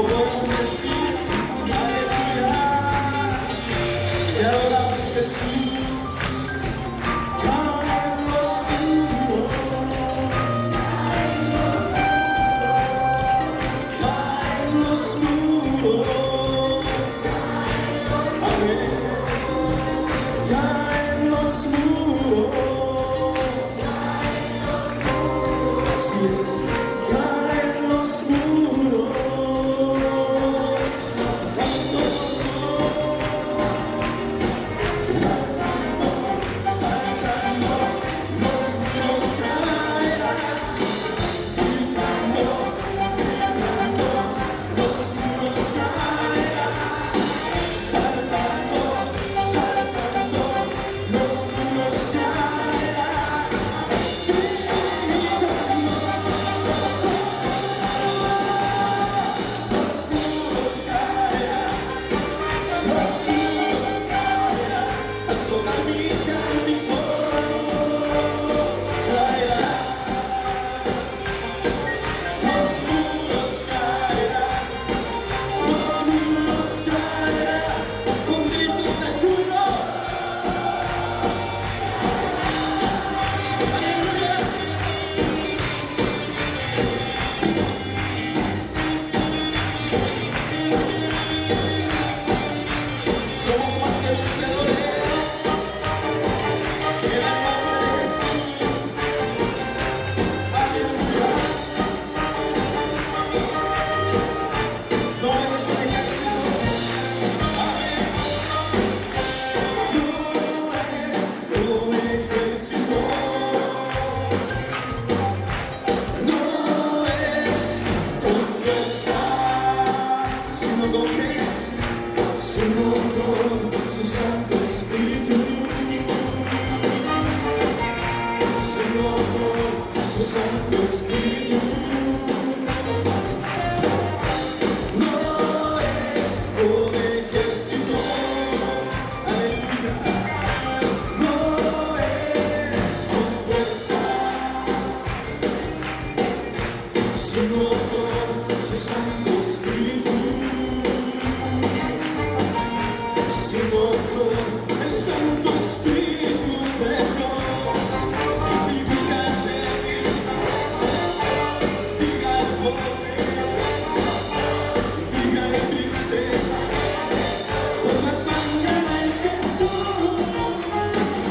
podemos decir aleluya. Y adoramos Jesús. Caen los muros, caen los muros. Amén. Caen los muros. Así es. Caen los muros. Vamos todos. Saltando, saltando, los muros caerán. Gritando, gritando, los muros caerán. Saltando, saltando, los muros caerán. Gritando, los muros caerán. Los muros caerán. Al sonar mi cántico caerán. Los muros caerán. Los muros caerán. Con gritos de júbilo. Aleluya. Somos más que vencedores en el nombre de Jesús. Aleluya. No es un ejército. Amén. No es un ejército. No es con fuerza, sino con qué, sino con su Santo Espíritu, sino con su Santo Espíritu. No es un ejército, aleluya. No es con fuerza, sino con su Santo Espíritu, sino con el Santo Espíritu de Dios. Vivifica el débil, vivifica el pobre, vivifica el triste, con la sangre de Jesús.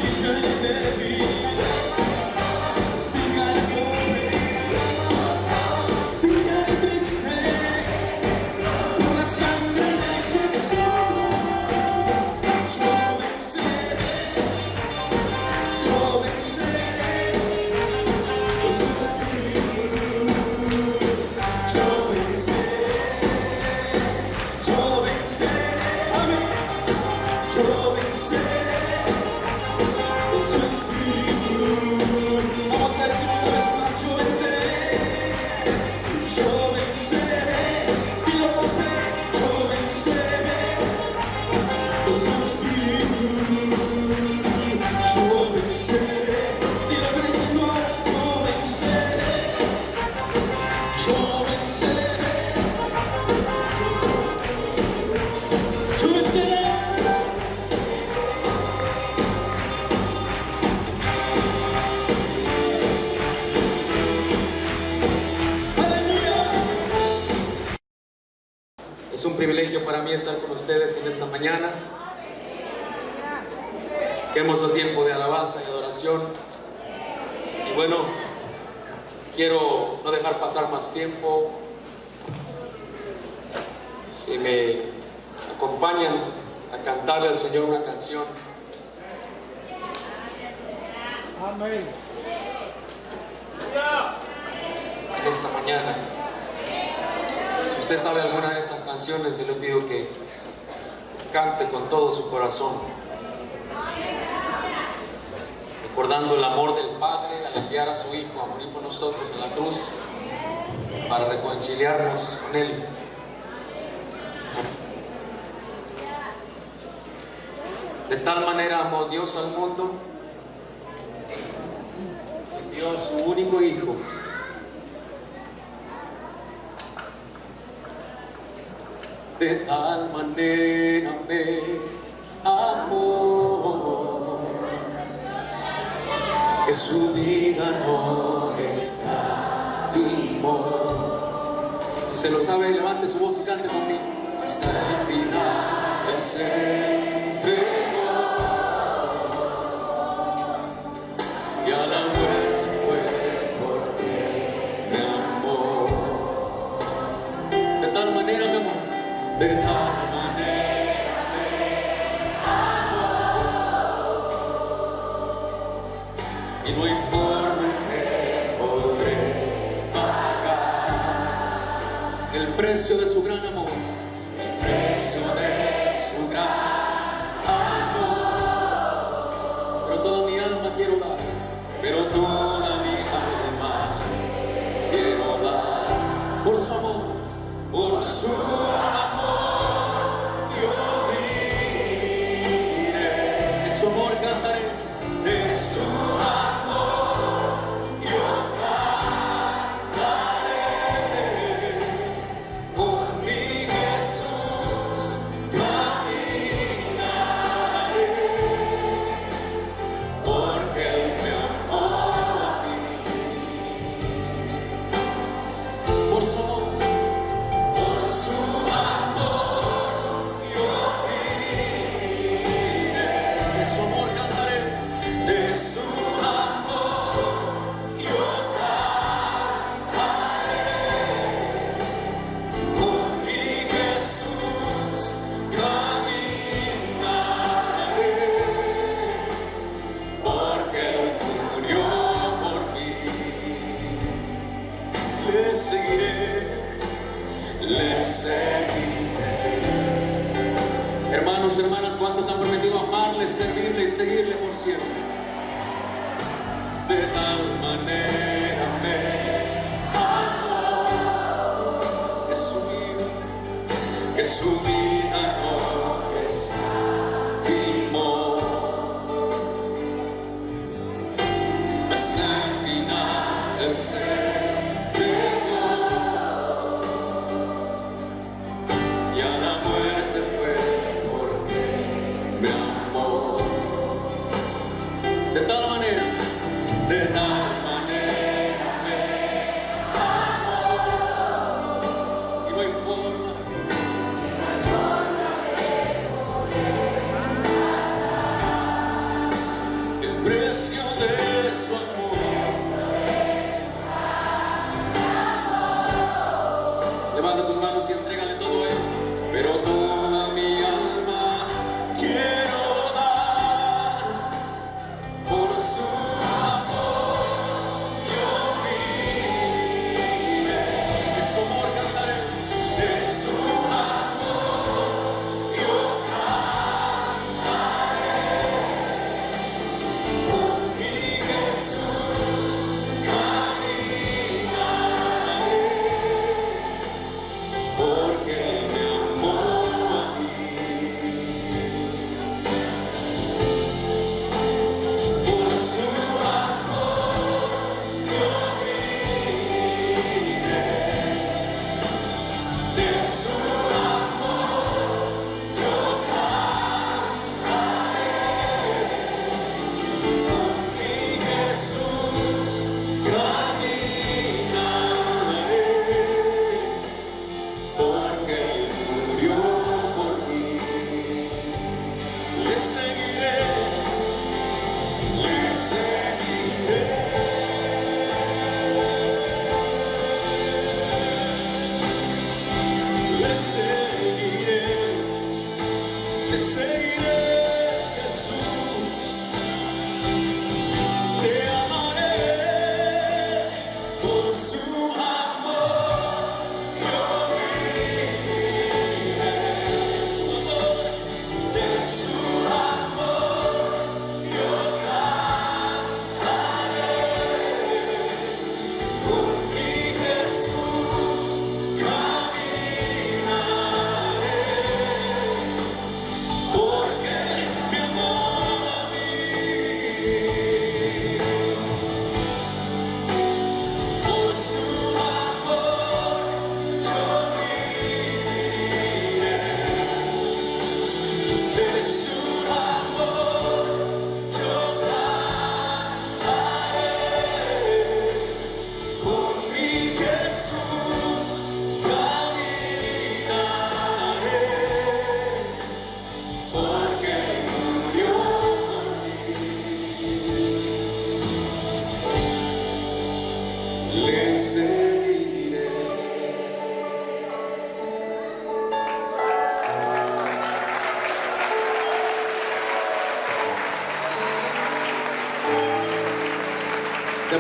Vivifica el débil, vivifica el pobre, vivifica el triste, con la sangre de Jesús. Yo venceré, yo venceré, por su Espíritu. Yo venceré, amén. Yo venceré, por su Espíritu. Vamos a decir una vez más, yo venceré, dilo con fe, yo venceré, por su Espíritu. Yo venceré, dilo creyendo ahora, yo venceré, yo venceré, yo venceré. Aleluya. Es un privilegio para mí estar con ustedes en esta mañana. Que hemos dado tiempo de alabanza y adoración. Y bueno, quiero no dejar pasar más tiempo. Si me acompañan a cantarle al Señor una canción. Amén. En esta mañana. Si usted sabe alguna de estas canciones, yo le pido que cante con todo su corazón, recordando el amor del Padre al enviar a su Hijo a morir por nosotros en la cruz para reconciliarnos con Él. De tal manera amó Dios al mundo que dio a su único Hijo de tal manera me amó, que su vida no escatimó. Si se lo sabe, levante su voz y cante conmigo. Hasta el final Él se entregó, y a la muerte fue porque me amó. De tal manera me amó, de tal manera me amó, y no hay forma en que podré pagar el precio de su gran amor, el precio de su gran amor. Pero toda mi alma quiero dar, pero toda mi alma quiero dar por su amor, por su amor. Yo viviré, de su amor cantaré, de su amor yo cantaré. Por mi Jesús caminaré, porque Él me amó a mí. Por su amor yo viviré. De su amor cantaré, de su amor yo cantaré. Por mi Jesús caminaré, porque Él murió por mí. Le seguiré, le seguiré. Hermanos, hermanas, ¿cuántos han prometido amarle, servirle y seguirle por siempre? De tal manera me amó, que su vida no escatimó. Hasta el final Él se entregó, y a la muerte fue porque me amó. De tal manera me amó, y no hay forma el precio de su amor. Levanta tus manos y entrégale todo a Él. Pero toda mi alma quiero dar por su amor. Yo viviré, de su amor cantaré, de su amor yo cantaré. Por mi Jesús caminaré, porque Él me amó a mí. Por su amor yo viviré, de su amor yo cantaré. Por mi Jesús caminaré, porque Él murió por mí. Le seguiré, le seguiré. Le seguiré, le seguiré, Jesús. Te amaré por su amor. Yo viviré de su amor, de su amor yo cantaré. Por mi Jesús caminaré, porque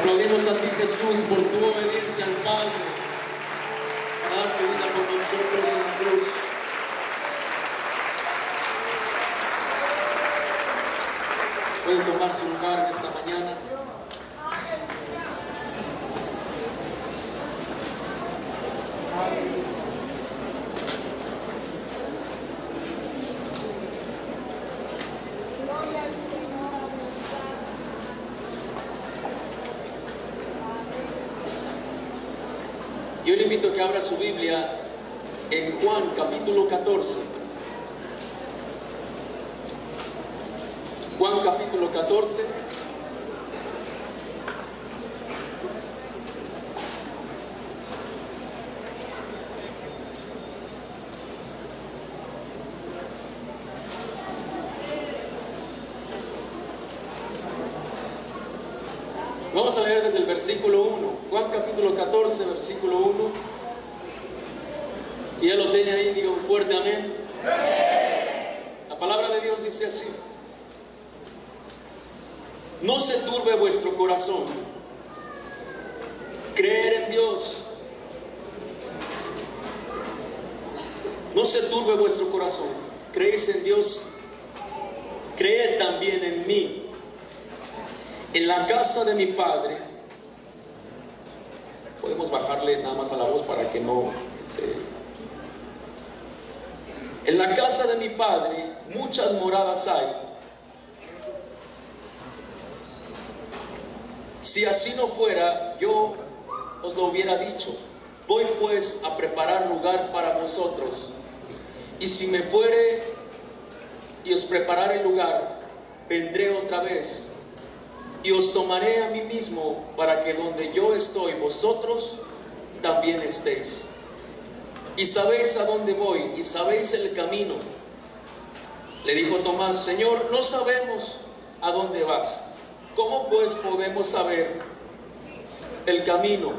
aplaudimos a ti, Jesús, por tu obediencia al Padre, para dar tu vida por nosotros en la cruz. Puede tomar su lugar en esta mañana. Yo le invito a que abra su Biblia en Juan capítulo 14. Juan capítulo 14. Vamos a leer desde el versículo 1. Juan capítulo 14, versículo 1. Si ya lo tiene ahí, diga un fuerte amén. La palabra de Dios dice así: no se turbe vuestro corazón. Creer en Dios. No se turbe vuestro corazón. Creéis en Dios, creed también en mí. En la casa de mi Padre, podemos bajarle nada más a la voz para que no se... En la casa de mi Padre muchas moradas hay. Si así no fuera, yo os lo hubiera dicho. Voy pues a preparar lugar para vosotros. Y si me fuere y os prepararé lugar, vendré otra vez y os tomaré a mí mismo, para que donde yo estoy, vosotros también estéis. Y sabéis a dónde voy, y sabéis el camino. Le dijo Tomás: Señor, no sabemos a dónde vas. ¿Cómo pues podemos saber el camino?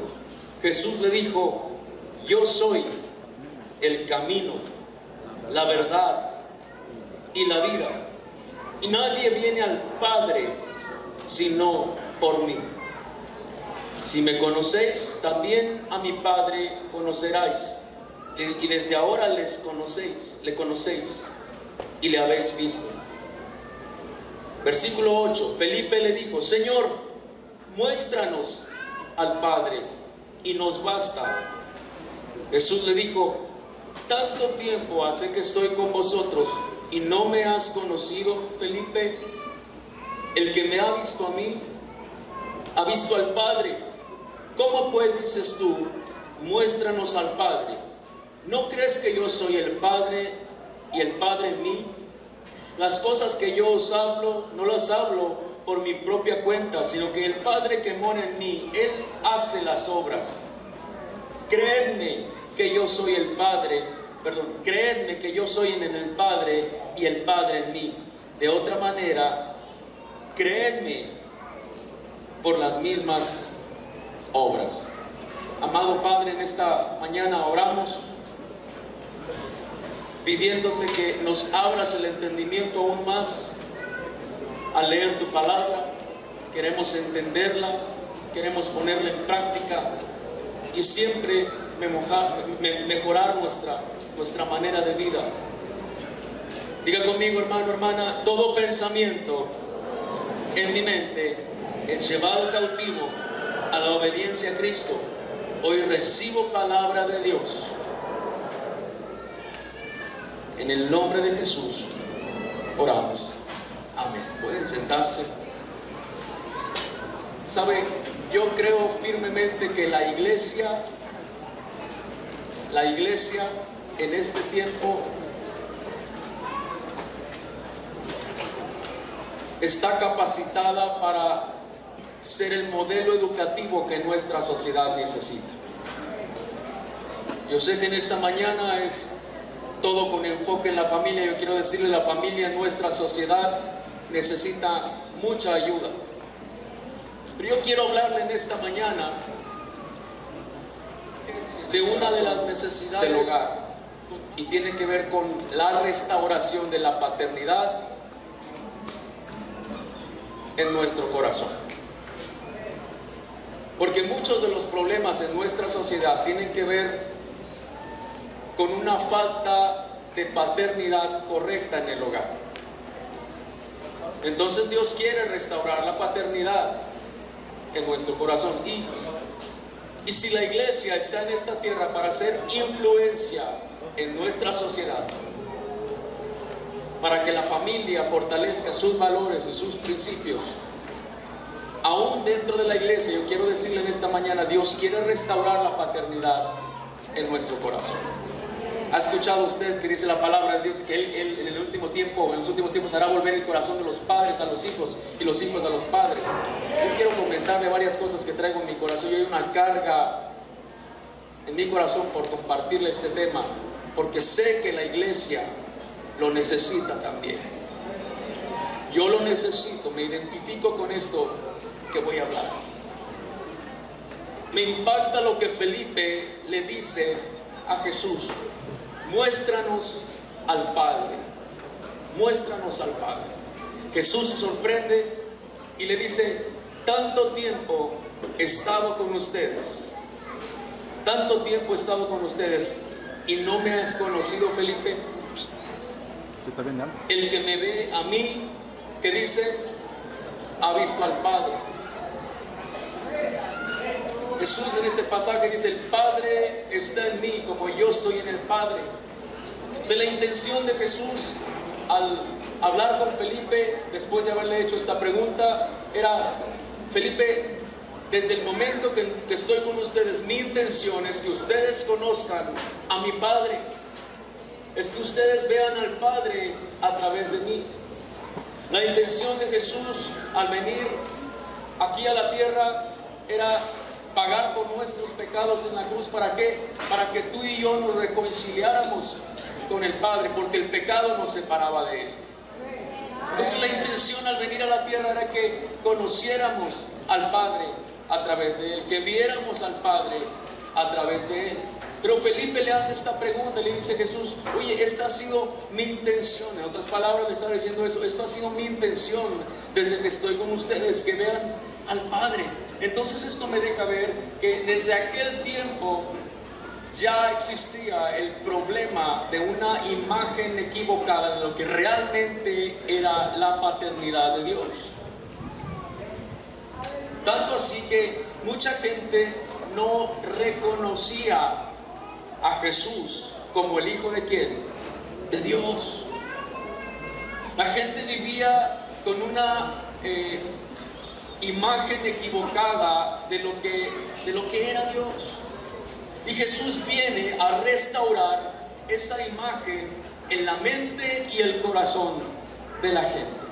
Jesús le dijo: yo soy el camino, la verdad y la vida. Y nadie viene al Padre sino por mí. Si me conocéis, también a mi Padre conoceráis. Y desde ahora le conocéis y le habéis visto. Versículo 8. Felipe le dijo: Señor, muéstranos al Padre y nos basta. Jesús le dijo: tanto tiempo hace que estoy con vosotros y no me has conocido, Felipe. El que me ha visto a mí, ha visto al Padre. ¿Cómo pues dices tú, muéstranos al Padre? ¿No crees que yo soy el Padre y el Padre en mí? Las cosas que yo os hablo, no las hablo por mi propia cuenta, sino que el Padre que mora en mí, Él hace las obras. Creedme que yo soy el Padre, creedme que yo soy en el Padre y el Padre en mí. De otra manera, creedme por las mismas obras. Amado Padre, en esta mañana oramos pidiéndote que nos abras el entendimiento aún más al leer tu palabra. Queremos entenderla, queremos ponerla en práctica y siempre mejorar nuestra manera de vida. Diga conmigo, hermano, hermana: todo pensamiento en mi mente es llevado cautivo a la obediencia a Cristo. Hoy recibo palabra de Dios. En el nombre de Jesús oramos. Amén. Pueden sentarse. ¿Sabe? Yo creo firmemente que la iglesia en este tiempo está capacitada para ser el modelo educativo que nuestra sociedad necesita. Yo sé que en esta mañana es todo con enfoque en la familia. Yo quiero decirle: la familia en nuestra sociedad necesita mucha ayuda. Pero yo quiero hablarle en esta mañana de una de las necesidades del hogar, y tiene que ver con la restauración de la paternidad en nuestro corazón. Porque muchos de los problemas en nuestra sociedad tienen que ver con una falta de paternidad correcta en el hogar. Entonces Dios quiere restaurar la paternidad en nuestro corazón. Y si la iglesia está en esta tierra para hacer influencia en nuestra sociedad, para que la familia fortalezca sus valores y sus principios, aún dentro de la iglesia, yo quiero decirle en esta mañana, Dios quiere restaurar la paternidad en nuestro corazón. ¿Ha escuchado usted que dice la palabra de Dios que Él en el último tiempo, en los últimos tiempos, hará volver el corazón de los padres a los hijos y los hijos a los padres? Yo quiero comentarle varias cosas que traigo en mi corazón. Yo hay una carga en mi corazón por compartirle este tema, porque sé que la iglesia lo necesita también. Yo lo necesito, me identifico con esto que voy a hablar. Me impacta lo que Felipe le dice a Jesús: muéstranos al Padre, muéstranos al Padre. Jesús se sorprende y le dice: tanto tiempo he estado con ustedes, tanto tiempo he estado con ustedes y no me has conocido, Felipe. El que me ve a mí, que dice, ha visto al Padre. Jesús en este pasaje dice: el Padre está en mí como yo estoy en el Padre. O sea, la intención de Jesús al hablar con Felipe, después de haberle hecho esta pregunta, era: Felipe, desde el momento que estoy con ustedes, mi intención es que ustedes conozcan a mi Padre, es que ustedes vean al Padre a través de mí. La intención de Jesús al venir aquí a la tierra era pagar por nuestros pecados en la cruz. ¿Para qué? Para que tú y yo nos reconciliáramos con el Padre, porque el pecado nos separaba de Él. Entonces la intención al venir a la tierra era que conociéramos al Padre a través de Él, que viéramos al Padre a través de Él. Pero Felipe le hace esta pregunta, le dice Jesús: oye, esta ha sido mi intención. En otras palabras le está diciendo eso: esto ha sido mi intención desde que estoy con ustedes, que vean al Padre. Entonces esto me deja ver que desde aquel tiempo ya existía el problema de una imagen equivocada de lo que realmente era la paternidad de Dios. Tanto así que mucha gente no reconocía a Jesús como el Hijo de ¿quién? De Dios. La gente vivía con una imagen equivocada de lo que era Dios. Y Jesús viene a restaurar esa imagen en la mente y el corazón de la gente.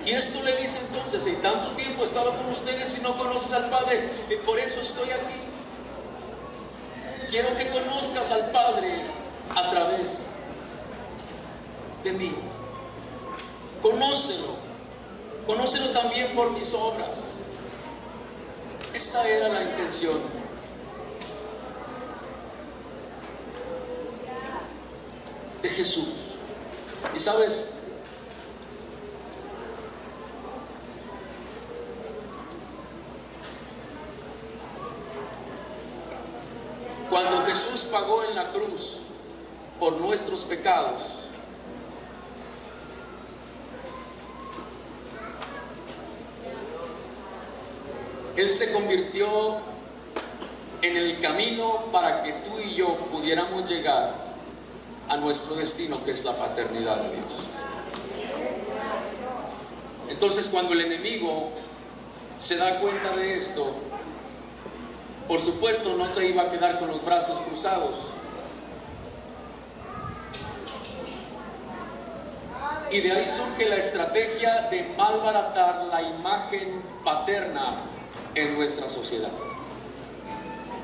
Y esto le dice entonces: si tanto tiempo he estado con ustedes y no conoces al Padre, y por eso estoy aquí. Quiero que conozcas al Padre a través de mí. Conócelo. Conócelo también por mis obras. Esta era la intención. De Jesús. Y sabes, cuando Jesús pagó en la cruz por nuestros pecados, Él se convirtió en el camino para que tú y yo pudiéramos llegar a nuestro destino, que es la paternidad de Dios. Entonces, cuando el enemigo se da cuenta de esto, por supuesto no se iba a quedar con los brazos cruzados. Y de ahí surge la estrategia de malbaratar la imagen paterna en nuestra sociedad.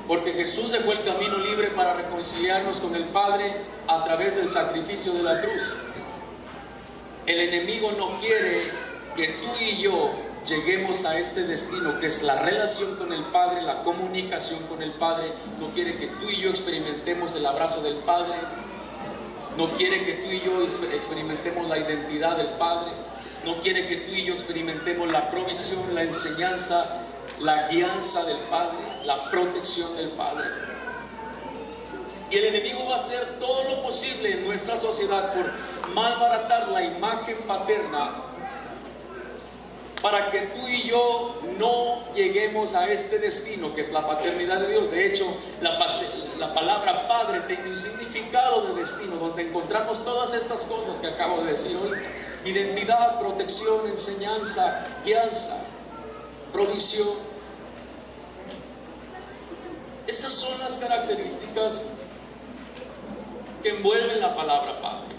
Porque Jesús dejó el camino libre para reconciliarnos con el Padre a través del sacrificio de la cruz. El enemigo no quiere que tú y yo lleguemos a este destino, que es la relación con el Padre, la comunicación con el Padre. No quiere que tú y yo experimentemos el abrazo del Padre. No quiere que tú y yo experimentemos la identidad del Padre. No quiere que tú y yo experimentemos la provisión, la enseñanza la guianza del Padre, la protección del Padre. Y el enemigo va a hacer todo lo posible en nuestra sociedad por malbaratar la imagen paterna, para que tú y yo no lleguemos a este destino que es la paternidad de Dios. De hecho, la palabra padre tiene un significado de destino, donde encontramos todas estas cosas que acabo de decir ahorita: identidad, protección, enseñanza, guianza, provisión. Estas son las características que envuelven la palabra padre.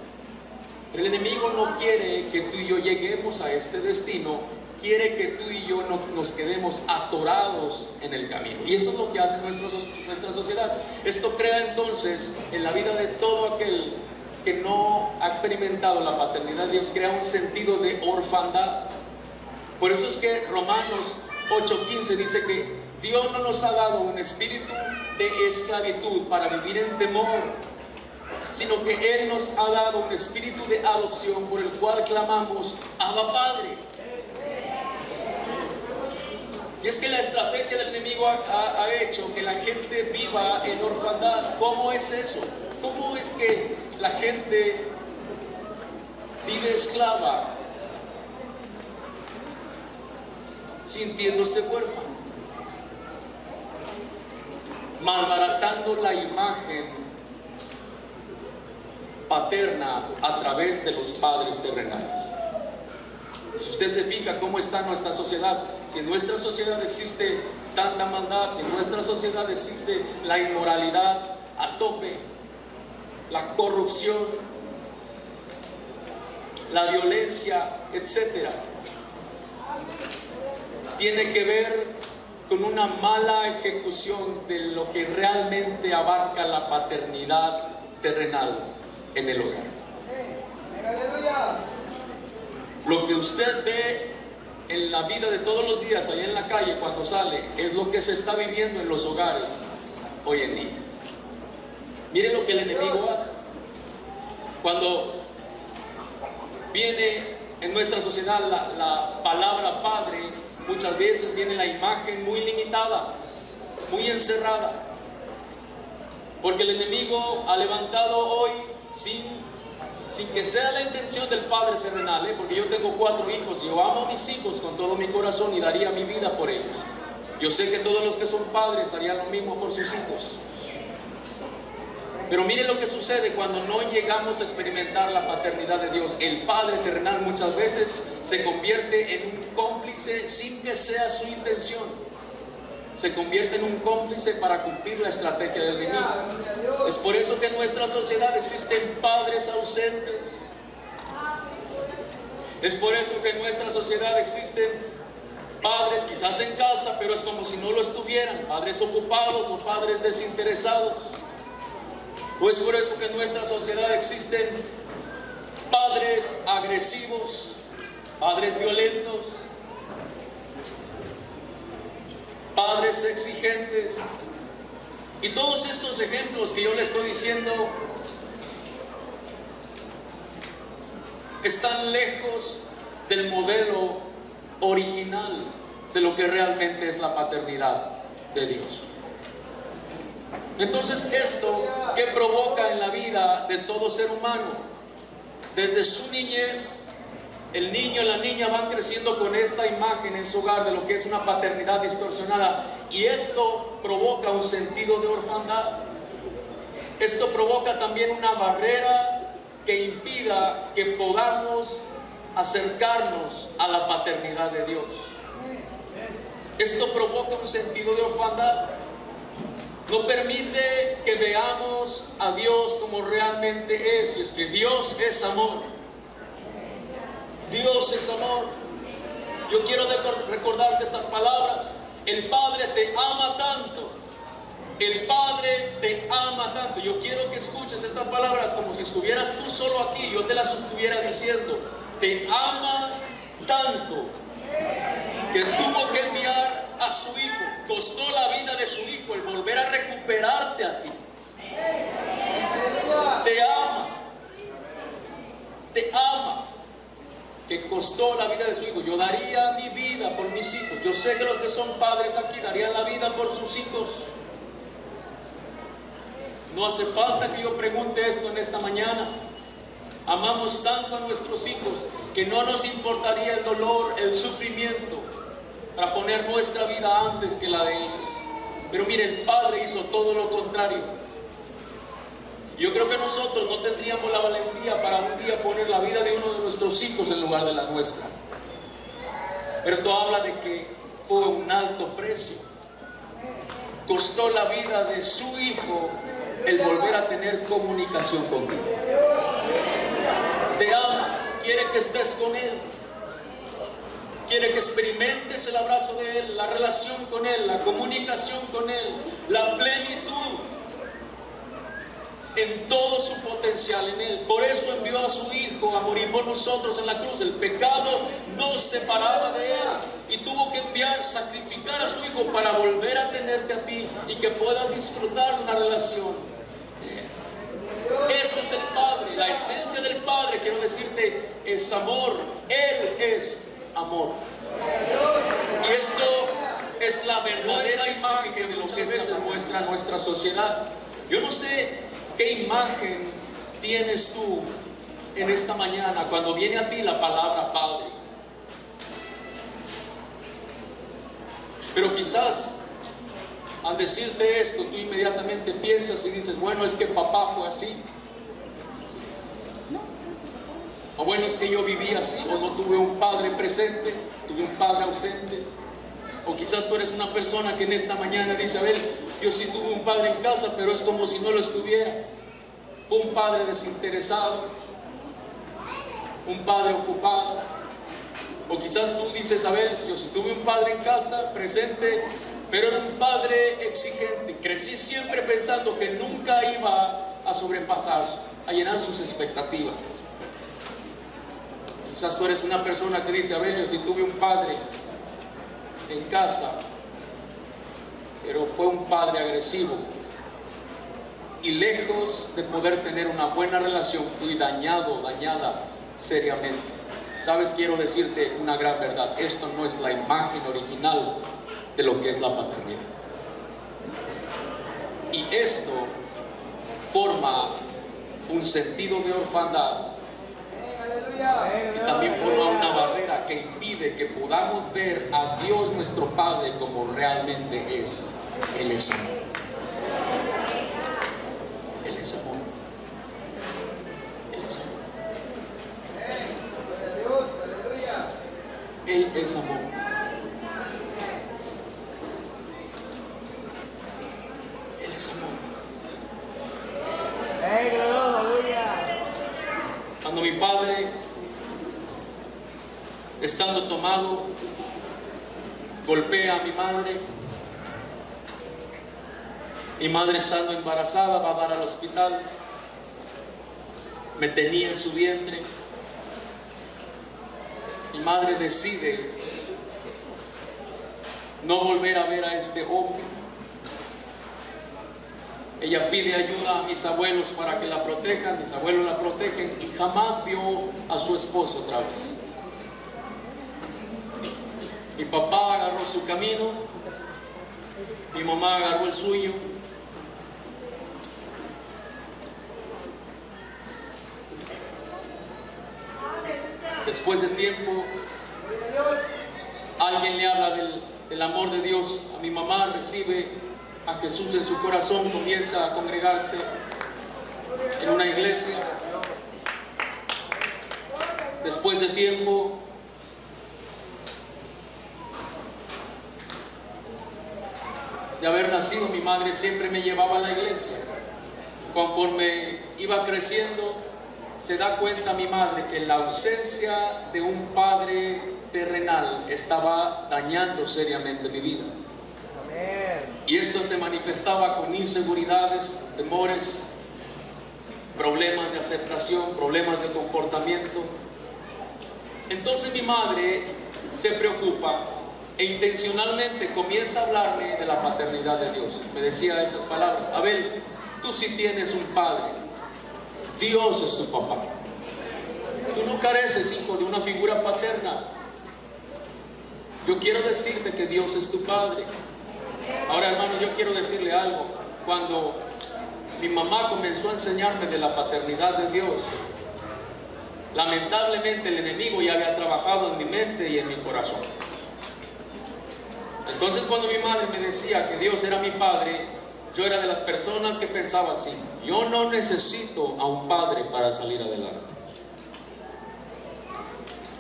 Pero el enemigo no quiere que tú y yo lleguemos a este destino. Quiere que tú y yo no nos quedemos atorados en el camino. Y eso es lo que hace nuestra sociedad. Esto crea entonces en la vida de todo aquel que no ha experimentado la paternidad de Dios, crea un sentido de orfandad. Por eso es que Romanos 8:15 dice que Dios no nos ha dado un espíritu de esclavitud para vivir en temor, sino que Él nos ha dado un espíritu de adopción por el cual clamamos: Abba, Padre. Y es que la estrategia del enemigo ha hecho que la gente viva en orfandad. ¿Cómo es eso? ¿Cómo es que la gente vive esclava, sintiéndose huérfana? Malbaratando la imagen paterna a través de los padres terrenales. Si usted se fija cómo está nuestra sociedad, si en nuestra sociedad existe tanta maldad, si en nuestra sociedad existe la inmoralidad a tope, la corrupción, la violencia, etc., tiene que ver con una mala ejecución de lo que realmente abarca la paternidad terrenal en el hogar. Lo que usted ve en la vida de todos los días, allá en la calle, cuando sale, es lo que se está viviendo en los hogares hoy en día. Miren lo que el enemigo hace. Cuando viene en nuestra sociedad la palabra padre, muchas veces viene la imagen muy limitada, muy encerrada. Porque el enemigo ha levantado hoy, sin que sea la intención del Padre terrenal, porque yo tengo 4 hijos, yo amo a mis hijos con todo mi corazón y daría mi vida por ellos. Yo sé que todos los que son padres harían lo mismo por sus hijos. Pero miren lo que sucede cuando no llegamos a experimentar la paternidad de Dios. El Padre terrenal muchas veces se convierte en un cómplice sin que sea su intención. Se convierte en un cómplice para cumplir la estrategia del enemigo. Es por eso que en nuestra sociedad existen padres ausentes. Es por eso que en nuestra sociedad existen padres quizás en casa, pero es como si no lo estuvieran, padres ocupados o padres desinteresados. O es por eso que en nuestra sociedad existen padres agresivos, padres violentos, padres exigentes. Y todos estos ejemplos que yo le estoy diciendo están lejos del modelo original de lo que realmente es la paternidad de Dios. Entonces, esto que provoca en la vida de todo ser humano, desde su niñez, el niño y la niña van creciendo con esta imagen en su hogar de lo que es una paternidad distorsionada, y esto provoca un sentido de orfandad. Esto provoca también una barrera que impida que podamos acercarnos a la paternidad de Dios. Esto provoca un sentido de orfandad. No permite que veamos a Dios como realmente es. Y es que Dios es amor. Dios es amor. Yo quiero recordarte estas palabras. El Padre te ama tanto. El Padre te ama tanto. Yo quiero que escuches estas palabras como si estuvieras tú solo aquí. Yo te las estuviera diciendo. Te ama tanto que tuvo que enviar a su Hijo. Costó la vida de su Hijo el volver a recuperarte a ti. Te ama. Te ama. Que costó la vida de su hijo. Yo daría mi vida por mis hijos. Yo sé que los que son padres aquí darían la vida por sus hijos. No hace falta que yo pregunte esto en esta mañana. Amamos tanto a nuestros hijos que no nos importaría el dolor, el sufrimiento, para poner nuestra vida antes que la de ellos. Pero mire, el Padre hizo todo lo contrario. Yo creo que nosotros no tendríamos la valentía para un día poner la vida de uno de nuestros hijos en lugar de la nuestra. Pero esto habla de que fue un alto precio. Costó la vida de su hijo el volver a tener comunicación contigo. Te ama, quiere que estés con él. Quiere que experimentes el abrazo de él, la relación con él, la comunicación con él, la plenitud en todo su potencial en él. Por eso envió a su hijo a morir por nosotros en la cruz. El pecado nos separaba de él y tuvo que sacrificar a su hijo para volver a tenerte a ti y que puedas disfrutar de una relación de él. Este es el Padre, la esencia del Padre, quiero decirte, es amor. Él es amor. Y esto es la verdadera imagen de lo que a veces muestra nuestra sociedad. Yo no sé qué imagen tienes tú en esta mañana cuando viene a ti la palabra Padre. Pero quizás al decirte esto, tú inmediatamente piensas y dices, bueno, es que papá fue así. O bueno, es que yo viví así, o no tuve un padre presente, tuve un padre ausente. O quizás tú eres una persona que en esta mañana dice, a ver, yo sí tuve un padre en casa, pero es como si no lo estuviera. Fue un padre desinteresado, un padre ocupado. O quizás tú dices, a ver, yo sí tuve un padre en casa, presente, pero era un padre exigente. Crecí siempre pensando que nunca iba a sobrepasar, a llenar sus expectativas. Quizás tú eres una persona que dice, a ver, yo sí tuve un padre en casa, pero fue un padre agresivo. Y lejos de poder tener una buena relación, fui dañada seriamente. Sabes, quiero decirte una gran verdad. Esto no es la imagen original de lo que es la paternidad. Y esto forma un sentido de orfandad. Y también forma una barrera que impide que podamos ver a Dios nuestro Padre como realmente es. Él es amor. Él es amor. Él es amor. Él es amor. Él es amor. Cuando mi padre, estando tomado, golpea a mi madre estando embarazada va a dar al hospital, me tenía en su vientre. Mi madre decide no volver a ver a este hombre. Ella pide ayuda a mis abuelos para que la protejan, mis abuelos la protegen y jamás vio a su esposo otra vez. Mi papá agarró su camino, mi mamá agarró el suyo. Después de tiempo, alguien le habla del amor de Dios. A mi mamá recibe a Jesús en su corazón, comienza a congregarse en una iglesia. Después de tiempo, de haber nacido, mi madre siempre me llevaba a la iglesia. Conforme iba creciendo, se da cuenta mi madre que la ausencia de un padre terrenal estaba dañando seriamente mi vida. Y esto se manifestaba con inseguridades, temores, problemas de aceptación, problemas de comportamiento. Entonces mi madre se preocupa e intencionalmente comienza a hablarme de la paternidad de Dios. Me decía estas palabras: Abel, tú sí tienes un padre, Dios es tu papá. Tú no careces, hijo, de una figura paterna. Yo quiero decirte que Dios es tu Padre. Ahora, hermano, yo quiero decirle algo. Cuando mi mamá comenzó a enseñarme de la paternidad de Dios, lamentablemente el enemigo ya había trabajado en mi mente y en mi corazón. Entonces, cuando mi madre me decía que Dios era mi Padre, yo era de las personas que pensaba así: yo no necesito a un padre para salir adelante.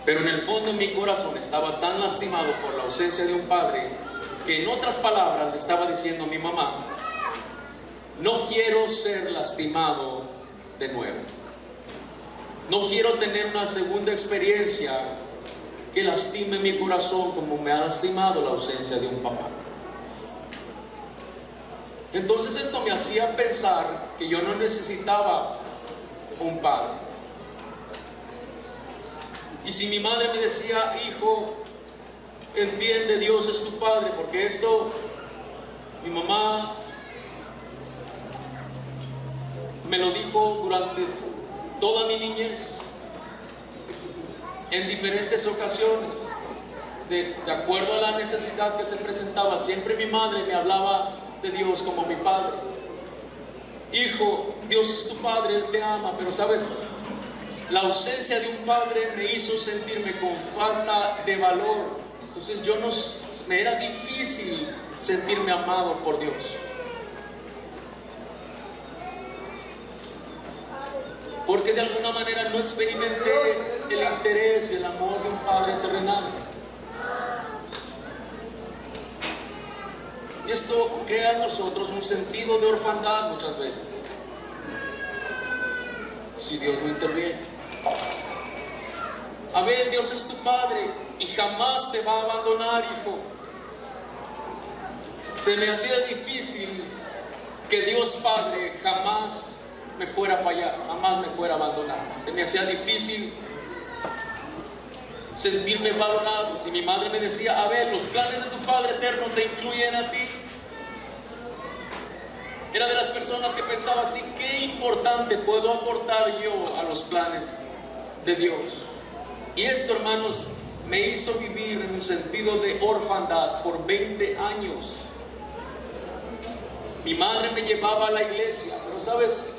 Pero en el fondo de mi corazón estaba tan lastimado por la ausencia de un padre, que en otras palabras le estaba diciendo a mi mamá: no quiero ser lastimado de nuevo. No quiero tener una segunda experiencia que lastime mi corazón como me ha lastimado la ausencia de un papá. Entonces esto me hacía pensar que yo no necesitaba un padre. Y si mi madre me decía: hijo, entiende, Dios es tu Padre, porque esto, mi mamá me lo dijo durante toda mi niñez, en diferentes ocasiones, de acuerdo a la necesidad que se presentaba. Siempre mi madre me hablaba de Dios como mi Padre. Hijo, Dios es tu Padre, Él te ama, pero sabes, la ausencia de un padre me hizo sentirme con falta de valor. Entonces me era difícil sentirme amado por Dios. Porque de alguna manera no experimenté el interés y el amor de un padre terrenal. Y esto crea en nosotros un sentido de orfandad muchas veces, si Dios no interviene. A ver, Dios es tu Padre y jamás te va a abandonar, hijo. Se me hacía difícil que Dios Padre jamás me fuera a fallar, jamás me fuera a abandonar. Se me hacía difícil sentirme valorado. Si mi madre me decía: a ver, los planes de tu Padre eterno te incluyen a ti, era de las personas que pensaba así: qué importante puedo aportar yo a los planes de Dios. Y esto, hermanos, me hizo vivir en un sentido de orfandad por 20 años. Mi madre me llevaba a la iglesia, pero sabes,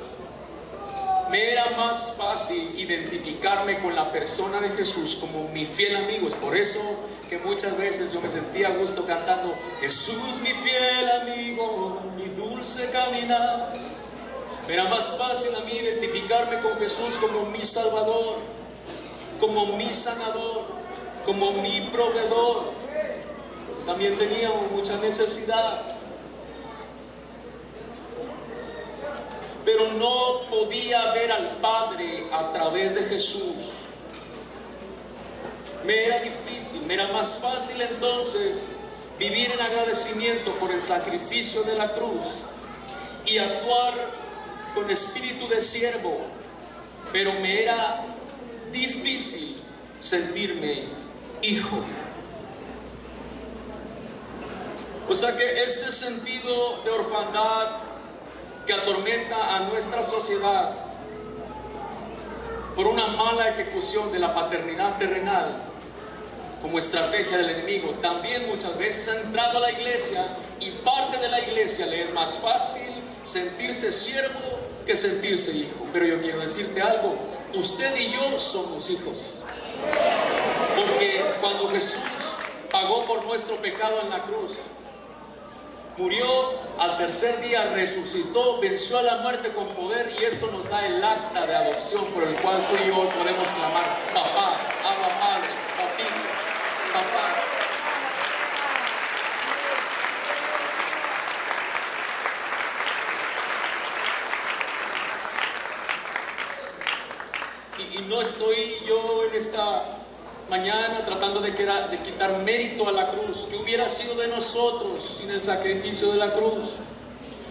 me era más fácil identificarme con la persona de Jesús como mi fiel amigo. Es por eso que muchas veces yo me sentía a gusto cantando: Jesús, mi fiel amigo, mi dulce caminar. Me era más fácil a mí identificarme con Jesús como mi Salvador, como mi sanador, como mi proveedor. También teníamos mucha necesidad, pero no podía ver al Padre a través de Jesús. Me era difícil, me era más fácil entonces vivir en agradecimiento por el sacrificio de la cruz y actuar con espíritu de siervo, pero me era difícil sentirme hijo. O sea que este sentido de orfandad que atormenta a nuestra sociedad por una mala ejecución de la paternidad terrenal como estrategia del enemigo, también muchas veces ha entrado a la iglesia, y parte de la iglesia le es más fácil sentirse siervo que sentirse hijo. Pero yo quiero decirte algo: usted y yo somos hijos, porque cuando Jesús pagó por nuestro pecado en la cruz, murió, al tercer día resucitó, venció a la muerte con poder, y esto nos da el acta de adopción por el cual tú y yo hoy podemos clamar: papá, Abba Padre, papito, papá. Y no estoy yo en esta mañana tratando de quitar mérito a la cruz. ¿Qué hubiera sido de nosotros sin el sacrificio de la cruz?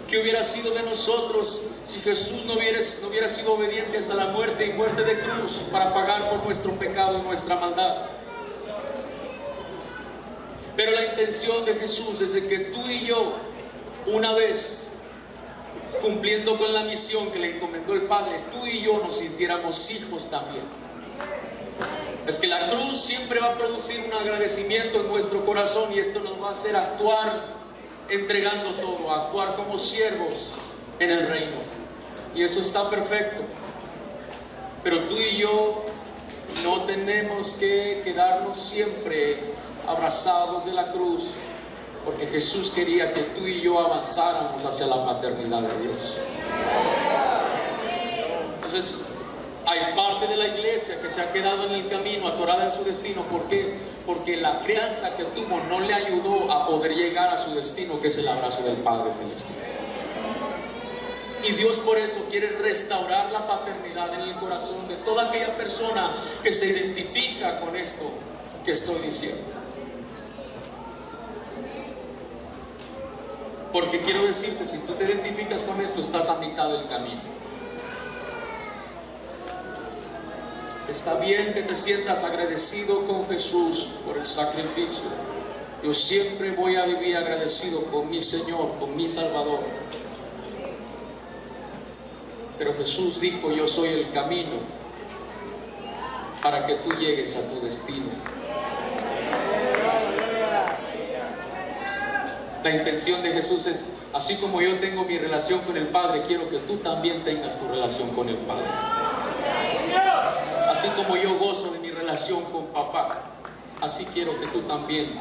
¿Qué hubiera sido de nosotros si Jesús no hubiera sido obediente hasta la muerte, y muerte de cruz, para pagar por nuestro pecado y nuestra maldad? Pero la intención de Jesús es de que tú y yo, una vez cumpliendo con la misión que le encomendó el Padre, tú y yo nos sintiéramos hijos también. Es que la cruz siempre va a producir un agradecimiento en nuestro corazón, y esto nos va a hacer actuar entregando todo, actuar como siervos en el reino. Y eso está perfecto. Pero tú y yo no tenemos que quedarnos siempre abrazados de la cruz, porque Jesús quería que tú y yo avanzáramos hacia la paternidad de Dios. Entonces, hay parte de la iglesia que se ha quedado en el camino, atorada en su destino. ¿Por qué? Porque la crianza que tuvo no le ayudó a poder llegar a su destino, que es el abrazo del Padre Celestial. Y Dios por eso quiere restaurar la paternidad en el corazón de toda aquella persona que se identifica con esto que estoy diciendo. Porque quiero decirte, si tú te identificas con esto, estás a mitad del camino. Está bien que te sientas agradecido con Jesús por el sacrificio. Yo siempre voy a vivir agradecido con mi Señor, con mi Salvador. Pero Jesús dijo: yo soy el camino para que tú llegues a tu destino. La intención de Jesús es: así como yo tengo mi relación con el Padre, quiero que tú también tengas tu relación con el Padre. Así como yo gozo de mi relación con papá, así quiero que tú también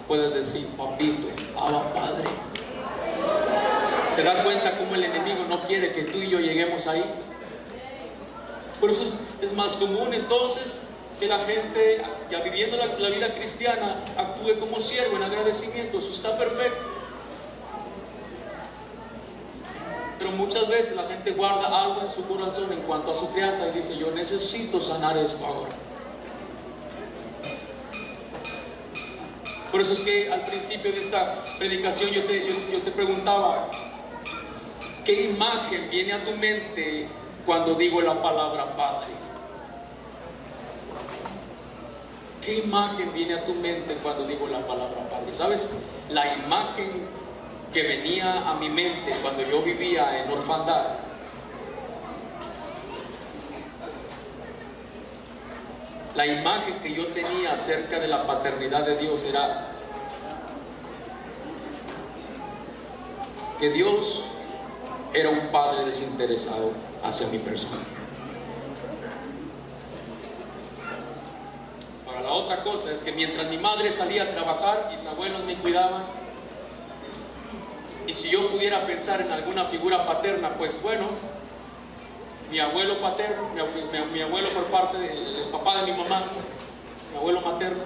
puedas decir: papito, Abba Padre. ¿Se da cuenta cómo el enemigo no quiere que tú y yo lleguemos ahí? Por eso es más común entonces que la gente, ya viviendo la vida cristiana, actúe como siervo en agradecimiento. Eso está perfecto. Pero muchas veces la gente guarda algo en su corazón en cuanto a su crianza y dice: yo necesito sanar esto ahora. Por eso es que al principio de esta predicación yo te preguntaba: ¿qué imagen viene a tu mente cuando digo la palabra Padre? ¿Qué imagen viene a tu mente cuando digo la palabra Padre? ¿Sabes? La imagen que venía a mi mente cuando yo vivía en orfandad, la imagen que yo tenía acerca de la paternidad de Dios era que Dios era un padre desinteresado hacia mi persona. Ahora, la otra cosa es que mientras mi madre salía a trabajar, mis abuelos me cuidaban. Y si yo pudiera pensar en alguna figura paterna, pues bueno, mi abuelo paterno, mi abuelo por parte del papá de mi mamá, mi abuelo materno.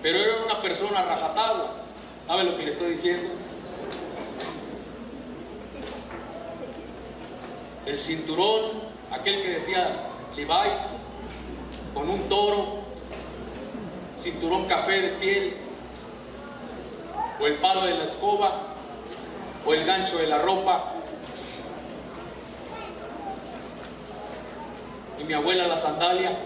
Pero era una persona rajatabla. ¿Sabe lo que le estoy diciendo? El cinturón, aquel que decía Levi's, con un toro, cinturón café de piel, o el palo de la escoba, o el gancho de la ropa. Y mi abuela la sandalia.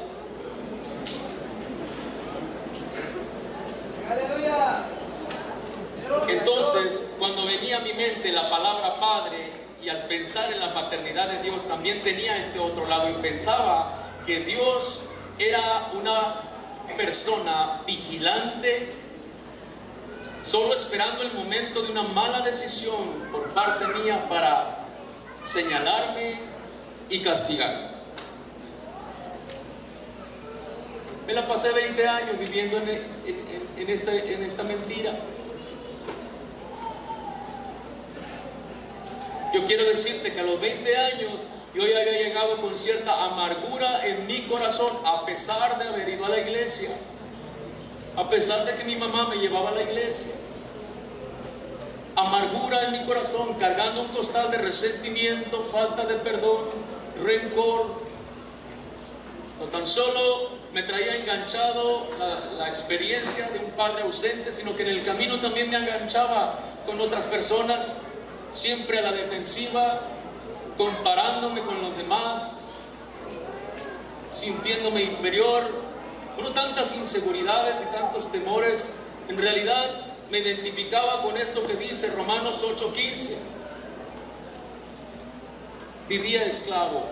Entonces, cuando venía a mi mente la palabra Padre, y al pensar en la paternidad de Dios, también tenía este otro lado, y pensaba que Dios era una persona vigilante, solo esperando el momento de una mala decisión por parte mía para señalarme y castigarme. Me la pasé 20 años viviendo en esta mentira. Yo quiero decirte que a los 20 años yo ya había llegado con cierta amargura en mi corazón, a pesar de haber ido a la iglesia, a pesar de que mi mamá me llevaba a la iglesia. Amargura en mi corazón, cargando un costal de resentimiento, falta de perdón, rencor. No tan solo me traía enganchado la experiencia de un padre ausente, sino que en el camino también me enganchaba con otras personas, siempre a la defensiva, comparándome con los demás, sintiéndome inferior, con tantas inseguridades y tantos temores. En realidad me identificaba con esto que dice Romanos 8:15. Vivía esclavo.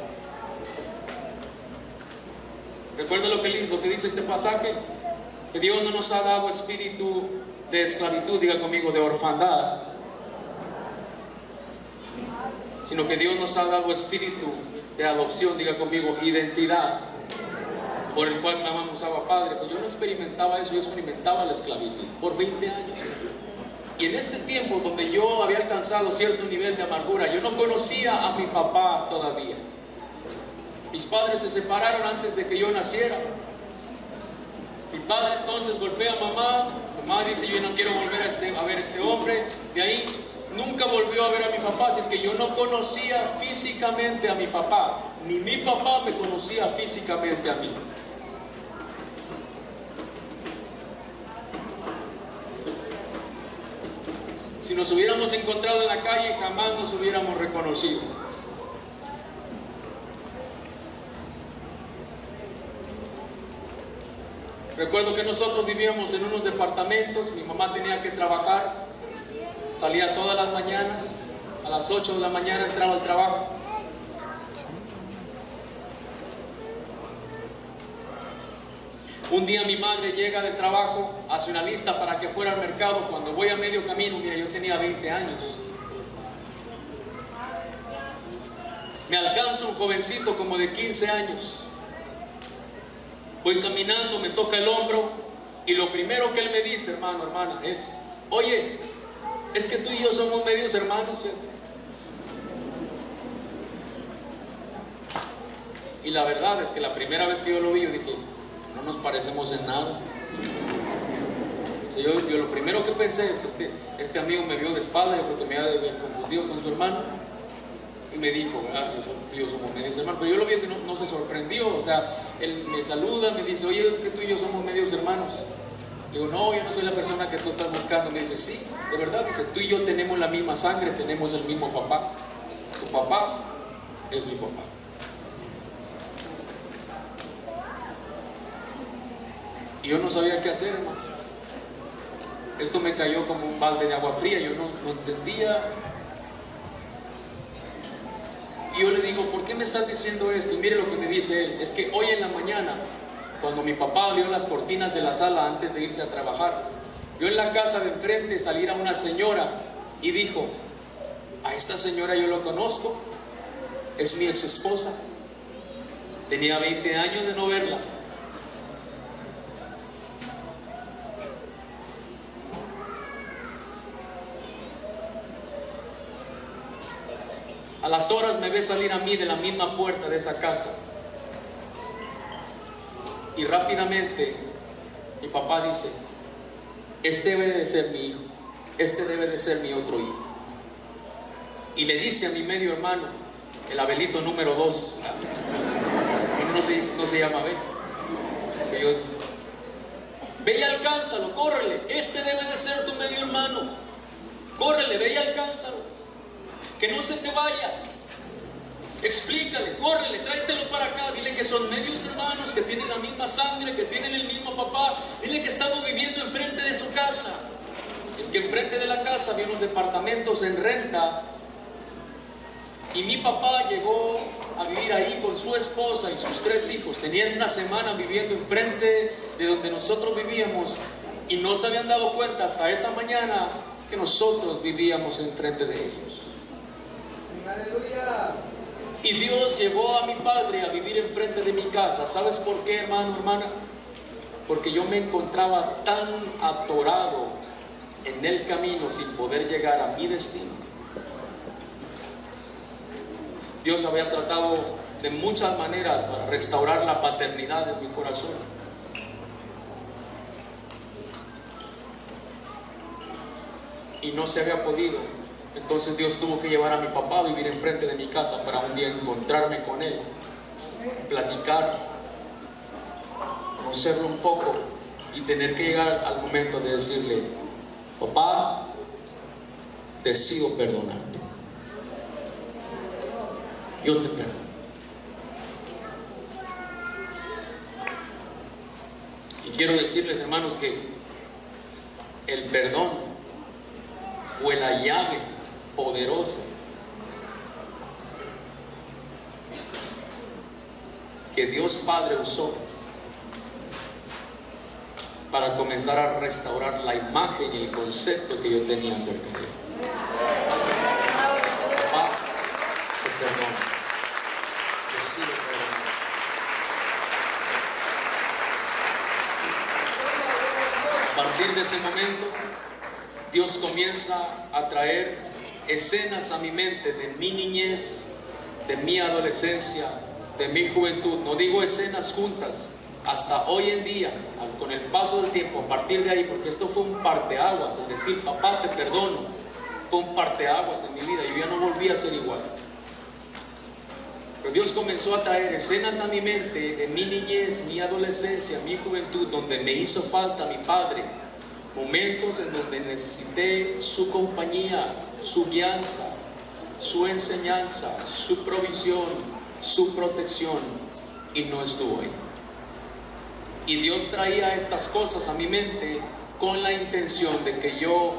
Recuerda lo que dice este pasaje, que Dios no nos ha dado espíritu de esclavitud, diga conmigo, de orfandad, sino que Dios nos ha dado espíritu de adopción, diga conmigo, identidad, por el cual clamamos Abba Padre. Pues yo no experimentaba eso, yo experimentaba la esclavitud por 20 años. Y en este tiempo donde yo había alcanzado cierto nivel de amargura, yo no conocía a mi papá todavía. Mis padres se separaron antes de que yo naciera. Mi padre entonces golpea a mamá. Mamá dice: yo no quiero volver a ver a este hombre. De ahí nunca volvió a ver a mi papá. Así es que yo no conocía físicamente a mi papá, ni mi papá me conocía físicamente a mí. Si nos hubiéramos encontrado en la calle, jamás nos hubiéramos reconocido. Recuerdo que nosotros vivíamos en unos departamentos. Mi mamá tenía que trabajar, salía todas las mañanas, a las 8 de la mañana entraba al trabajo. Un día mi madre llega del trabajo, hace una lista para que fuera al mercado. Cuando voy a medio camino, mira, yo tenía 20 años. Me alcanza un jovencito como de 15 años. Voy caminando, me toca el hombro y lo primero que él me dice, hermano, hermana, es: oye, es que tú y yo somos medios hermanos, ¿cierto? Y la verdad es que la primera vez que yo lo vi, yo dije: no nos parecemos en nada. O sea, yo lo primero que pensé es: este amigo me vio de espalda, yo creo que me había confundido con su hermano. Y me dijo: tú y yo somos medios hermanos. Pero yo lo vi que no se sorprendió. O sea, él me saluda, me dice: oye, es que tú y yo somos medios hermanos. Le digo: no, yo no soy la persona que tú estás buscando. Me dice: sí, de verdad. Dice: tú y yo tenemos la misma sangre, tenemos el mismo papá. Tu papá es mi papá. Y yo no sabía qué hacer, hermano. Esto me cayó como un balde de agua fría. Yo no entendía. Y yo le digo: ¿por qué me estás diciendo esto? Y mire lo que me dice él: es que hoy en la mañana, cuando mi papá abrió las cortinas de la sala antes de irse a trabajar, vio en la casa de enfrente salir a una señora y dijo: a esta señora yo lo conozco, es mi ex esposa. Tenía 20 años de no verla. A las horas me ve salir a mí de la misma puerta de esa casa. Y rápidamente mi papá dice: este debe de ser mi hijo, este debe de ser mi otro hijo. Y le dice a mi medio hermano, el Abelito número 2, no se llama Abel, ve y alcánzalo, córrele, este debe de ser tu medio hermano, córrele, ve y alcánzalo. Que no se te vaya. Explícale, córrele, tráetelo para acá. Dile que son medios hermanos, que tienen la misma sangre, que tienen el mismo papá. Dile que estamos viviendo enfrente de su casa. Es que enfrente de la casa había unos departamentos en renta. Y mi papá llegó a vivir ahí con su esposa y sus 3 hijos. Tenían una semana viviendo enfrente de donde nosotros vivíamos. Y no se habían dado cuenta hasta esa mañana que nosotros vivíamos enfrente de ellos. Aleluya. Y Dios llevó a mi padre a vivir enfrente de mi casa. ¿Sabes por qué, hermano, hermana? Porque yo me encontraba tan atorado en el camino sin poder llegar a mi destino. Dios había tratado de muchas maneras para restaurar la paternidad en mi corazón. Y no se había podido. Entonces Dios tuvo que llevar a mi papá a vivir enfrente de mi casa para un día encontrarme con él, platicar, conocerlo un poco y tener que llegar al momento de decirle: papá, decido perdonarte. Yo te perdono. Y quiero decirles, hermanos, que el perdón fue la llave poderosa que Dios Padre usó para comenzar a restaurar la imagen y el concepto que yo tenía acerca de él. Papá, te perdono. Decido perdonar. A partir de ese momento, Dios comienza a traer escenas a mi mente de mi niñez, de mi adolescencia, de mi juventud. No digo escenas juntas, hasta hoy en día, con el paso del tiempo, a partir de ahí, porque esto fue un parteaguas, es decir, papá, te perdono, fue un parteaguas en mi vida. Yo ya no volví a ser igual. Pero Dios comenzó a traer escenas a mi mente de mi niñez, mi adolescencia, mi juventud, donde me hizo falta mi padre. Momentos en donde necesité su compañía, su guianza, su enseñanza, su provisión, su protección, y no estuvo ahí. Y Dios traía estas cosas a mi mente con la intención de que yo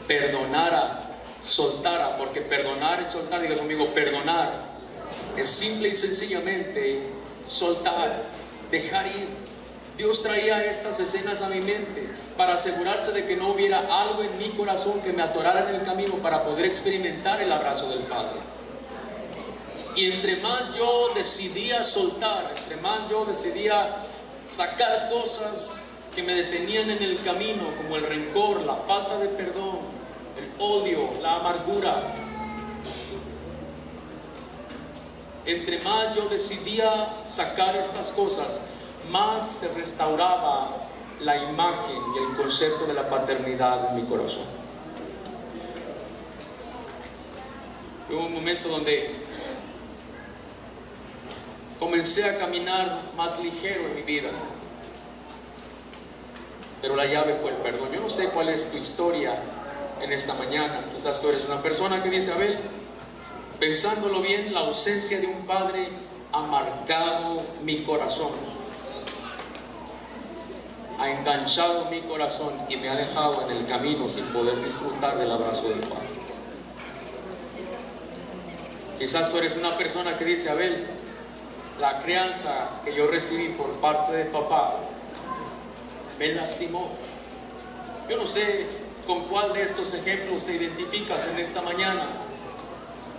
perdonara, soltara, porque perdonar es soltar. Diga conmigo, perdonar es simple y sencillamente soltar, dejar ir. Dios traía estas escenas a mi mente para asegurarse de que no hubiera algo en mi corazón que me atorara en el camino para poder experimentar el abrazo del Padre. Y entre más yo decidía soltar, entre más yo decidía sacar cosas que me detenían en el camino, como el rencor, la falta de perdón, el odio, la amargura, entre más yo decidía sacar estas cosas, más se restauraba la imagen y el concepto de la paternidad en mi corazón. Hubo un momento donde comencé a caminar más ligero en mi vida, pero la llave fue el perdón. Yo no sé cuál es tu historia en esta mañana. Quizás tú eres una persona que dice: Abel, pensándolo bien, la ausencia de un padre ha marcado mi corazón, ha enganchado mi corazón y me ha dejado en el camino sin poder disfrutar del abrazo del Padre. Quizás tú eres una persona que dice: Abel, la crianza que yo recibí por parte de papá me lastimó. Yo no sé con cuál de estos ejemplos te identificas en esta mañana.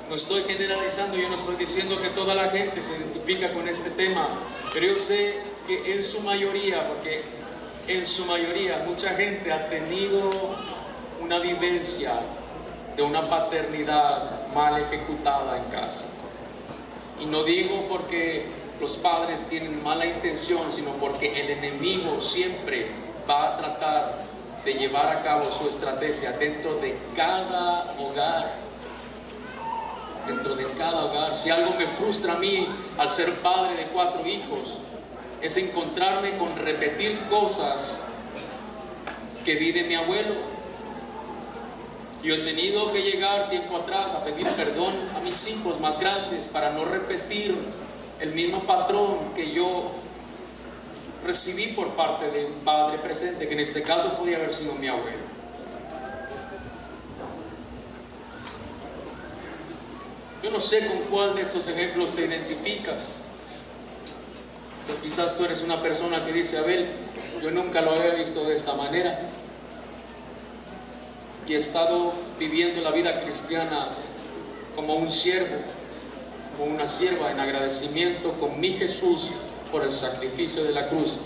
No estoy generalizando, yo no estoy diciendo que toda la gente se identifica con este tema, pero yo sé que en su mayoría, porque en su mayoría mucha gente ha tenido una vivencia de una paternidad mal ejecutada en casa. Y no digo porque los padres tienen mala intención, sino porque el enemigo siempre va a tratar de llevar a cabo su estrategia dentro de cada hogar. Dentro de cada hogar. Si algo me frustra a mí al ser padre de 4 hijos, es encontrarme con repetir cosas que vi de mi abuelo. Yo he tenido que llegar tiempo atrás a pedir perdón a mis hijos más grandes para no repetir el mismo patrón que yo recibí por parte de un padre presente, que en este caso podía haber sido mi abuelo. Yo no sé con cuál de estos ejemplos te identificas. Pero quizás tú eres una persona que dice: Abel, yo nunca lo había visto de esta manera. Y he estado viviendo la vida cristiana como un siervo, como una sierva, en agradecimiento con mi Jesús por el sacrificio de la cruz.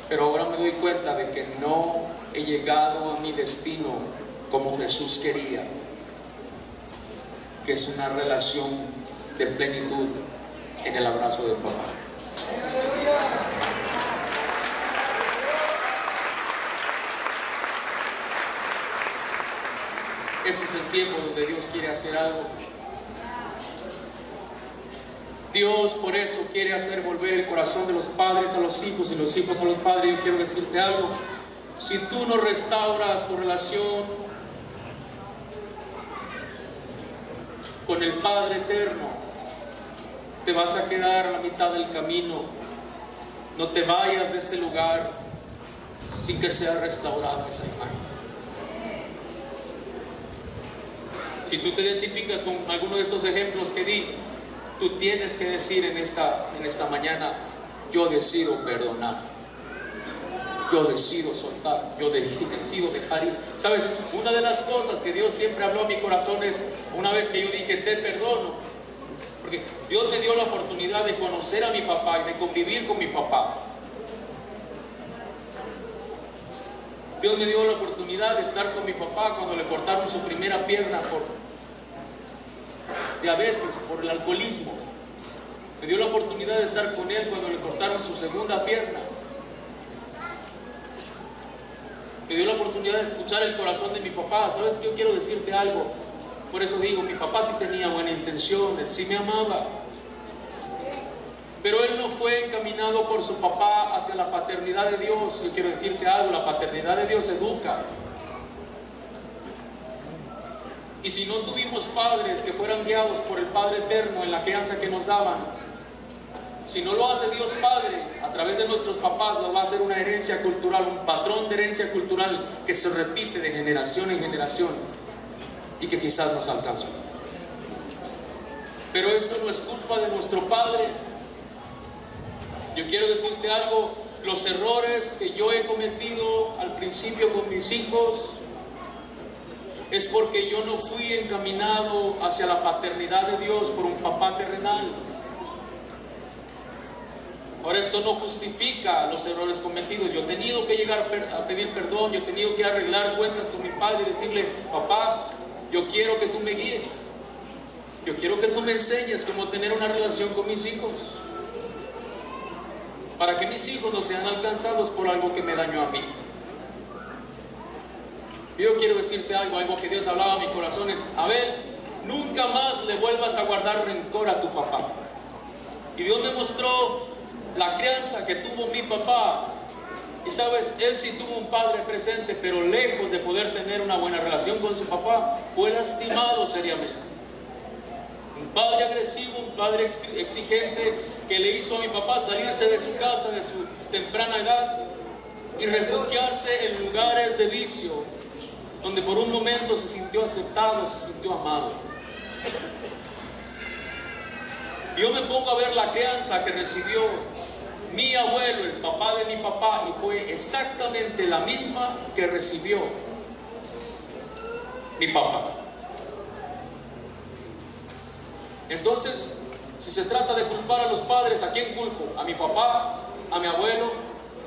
Pero ahora me doy cuenta de que no he llegado a mi destino como Jesús quería, que es una relación de plenitud en el abrazo del papá. Ese es el tiempo donde Dios quiere hacer algo. Dios por eso quiere hacer volver el corazón de los padres a los hijos y los hijos a los padres. Yo quiero decirte algo: si tú no restauras tu relación con el Padre eterno, te vas a quedar a la mitad del camino. No te vayas de ese lugar sin que sea restaurada esa imagen. Si tú te identificas con alguno de estos ejemplos que di, tú tienes que decir en esta mañana: yo decido perdonar. yo decido soltar, yo decido dejar ir. ¿Sabes? Una de las cosas que Dios siempre habló a mi corazón es una vez que yo dije, te perdono, porque Dios me dio la oportunidad de conocer a mi papá y de convivir con mi papá. Dios me dio la oportunidad de estar con mi papá cuando le cortaron su primera pierna por diabetes, por el alcoholismo. Me dio la oportunidad de estar con él cuando le cortaron su segunda pierna. Me dio la oportunidad de escuchar el corazón de mi papá. ¿Sabes? Yo quiero decirte algo. Por eso digo, mi papá sí tenía buena intención, él sí me amaba. Pero él no fue encaminado por su papá hacia la paternidad de Dios. Yo quiero decirte algo, la paternidad de Dios educa. Y si no tuvimos padres que fueran guiados por el Padre Eterno en la crianza que nos daban, si no lo hace Dios Padre a través de nuestros papás, nos va a hacer una herencia cultural, un patrón de herencia cultural que se repite de generación en generación y que quizás nos alcanzó. Pero esto no es culpa de nuestro Padre. Yo quiero decirte algo, los errores que yo he cometido al principio con mis hijos es porque yo no fui encaminado hacia la paternidad de Dios por un papá terrenal. Ahora, esto no justifica los errores cometidos. Yo he tenido que llegar a pedir perdón, yo he tenido que arreglar cuentas con mi padre y decirle, papá, yo quiero que tú me guíes, yo quiero que tú me enseñes cómo tener una relación con mis hijos, para que mis hijos no sean alcanzados por algo que me dañó a mí. Yo quiero decirte algo que Dios hablaba a mi corazón es, a ver, nunca más le vuelvas a guardar rencor a tu papá. Y Dios me mostró la crianza que tuvo mi papá. Y sabes, él sí tuvo un padre presente, pero lejos de poder tener una buena relación con su papá, fue lastimado seriamente. Un padre agresivo, un padre exigente, que le hizo a mi papá salirse de su casa de su temprana edad y refugiarse en lugares de vicio, donde por un momento se sintió aceptado, se sintió amado. Yo me pongo a ver la crianza que recibió mi abuelo, el papá de mi papá, y fue exactamente la misma que recibió mi papá. Entonces, si se trata de culpar a los padres, ¿a quién culpo? ¿A mi papá, a mi abuelo,